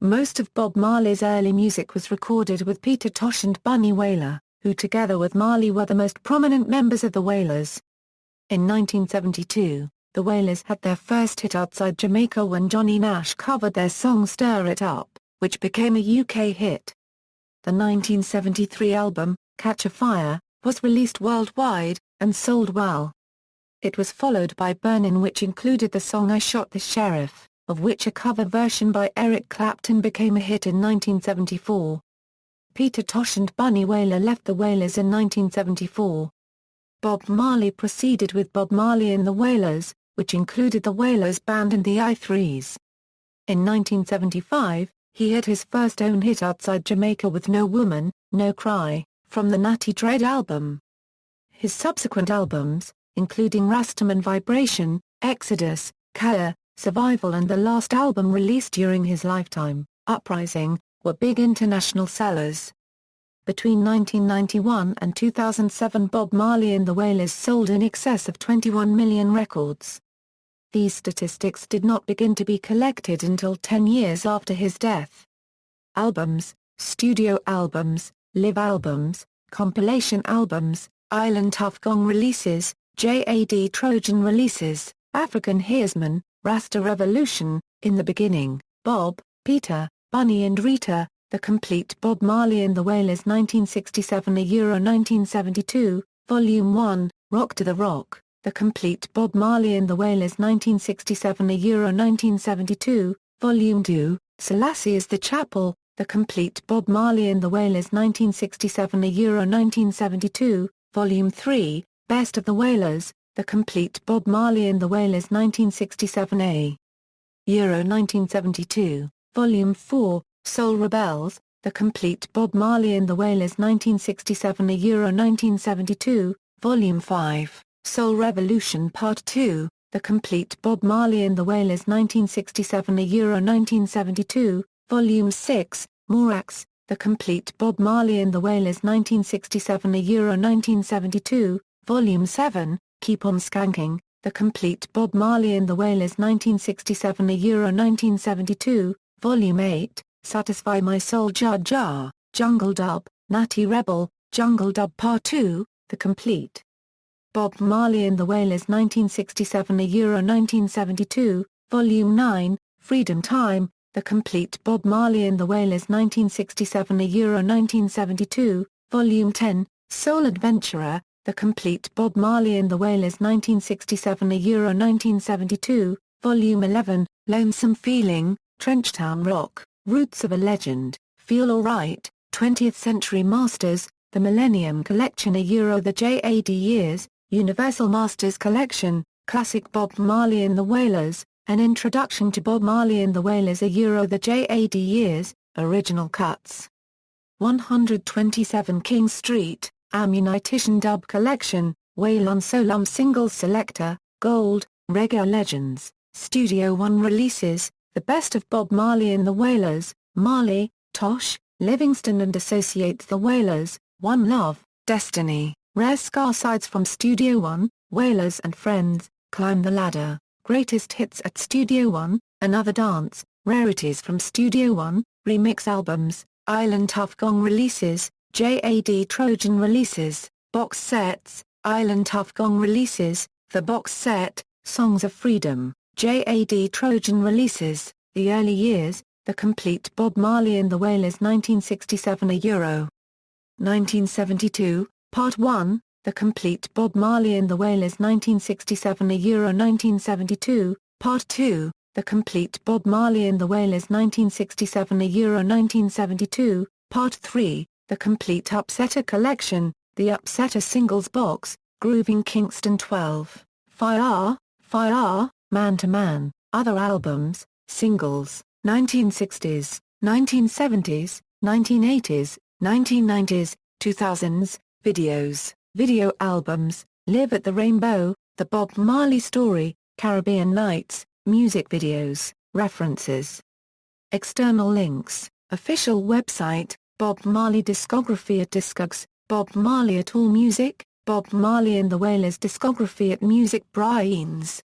Most of Bob Marley's early music was recorded with Peter Tosh and Bunny Wailer, who together with Marley were the most prominent members of the Wailers. In 1972, the Wailers had their first hit outside Jamaica when Johnny Nash covered their song Stir It Up, which became a UK hit. The 1973 album, Catch a Fire, was released worldwide, and sold well. It was followed by Burnin, which included the song I Shot the Sheriff, of which a cover version by Eric Clapton became a hit in 1974. Peter Tosh and Bunny Wailer left the Wailers in 1974. Bob Marley proceeded with Bob Marley and the Wailers, which included the Wailers Band and the I-Threes. In 1975, he had his first own hit outside Jamaica with No Woman, No Cry, from the Natty Dread album. His subsequent albums, including Rastaman Vibration, Exodus, Kaya, Survival and the last album released during his lifetime, Uprising, were big international sellers. Between 1991 and 2007, Bob Marley and the Wailers sold in excess of 21 million records. These statistics did not begin to be collected until 10 years after his death. Albums, studio albums, live albums, compilation albums, Island Tough Gong releases, JAD Trojan releases, African Hearsman, Rasta Revolution, In the Beginning, Bob, Peter, Bunny and Rita, The Complete Bob Marley and the Wailers 1967 a Euro 1972, Volume 1, Rock to the Rock, The Complete Bob Marley and the Wailers 1967 a Euro 1972, Volume 2, Selassie is the Chapel, The Complete Bob Marley and the Wailers 1967 a Euro 1972, Volume 3, Best of the Wailers, The Complete Bob Marley and the Wailers 1967 a Euro 1972, Volume 4, Soul Rebels, The Complete Bob Marley and the Wailers 1967 a Euro 1972, Volume 5, Soul Revolution Part 2, The Complete Bob Marley and the Wailers 1967 a Euro 1972, Volume 6, Morax, The Complete Bob Marley and the Wailers 1967 a Euro 1972, Volume 7, Keep on Skanking, The Complete Bob Marley and the Wailers 1967 a Euro 1972, Volume 8, Satisfy My Soul Jar Jar, Jungle Dub, Natty Rebel, Jungle Dub Part 2, The Complete Bob Marley and the Wailers 1967 a Euro 1972, Volume 9, Freedom Time, The Complete Bob Marley and the Wailers 1967 a Euro 1972, Volume 10, Soul Adventurer, The Complete Bob Marley and the Wailers 1967 a Euro 1972, Volume 11, Lonesome Feeling, Trenchtown Rock, Roots of a Legend, Feel Alright, 20th Century Masters, The Millennium Collection a Euro the JAD Years, Universal Masters Collection, Classic Bob Marley and the Wailers, An Introduction to Bob Marley and the Wailers a Euro the JAD Years, Original Cuts. 127 King Street, Ammunition Dub Collection, Waylon Solum Singles Selector, Gold, Reggae Legends, Studio One Releases, The Best of Bob Marley and the Wailers, Marley, Tosh, Livingston and Associates the Wailers, One Love, Destiny, Rare Scar Sides from Studio One, Wailers and Friends, Climb the Ladder, Greatest Hits at Studio One, Another Dance, Rarities from Studio One, Remix Albums, Island Tough Gong Releases, JAD Trojan Releases, Box Sets, Island Tough Gong Releases, The Box Set, Songs of Freedom, JAD Trojan Releases, The Early Years, The Complete Bob Marley and the Wailers 1967 a Euro 1972, Part 1, The Complete Bob Marley and the Wailers 1967 a Euro 1972, Part 2, The Complete Bob Marley and the Wailers 1967 a Euro 1972, Part 3, The Complete Upsetter Collection, The Upsetter Singles Box, Grooving Kingston 12, Fire, Man to Man, Other Albums, Singles, 1960s, 1970s, 1980s, 1990s, 2000s, Videos, Video Albums, Live at the Rainbow, The Bob Marley Story, Caribbean Nights, Music Videos, References. External links, Official website, Bob Marley Discography at Discogs, Bob Marley at AllMusic, Bob Marley and the Wailers Discography at Music Brains.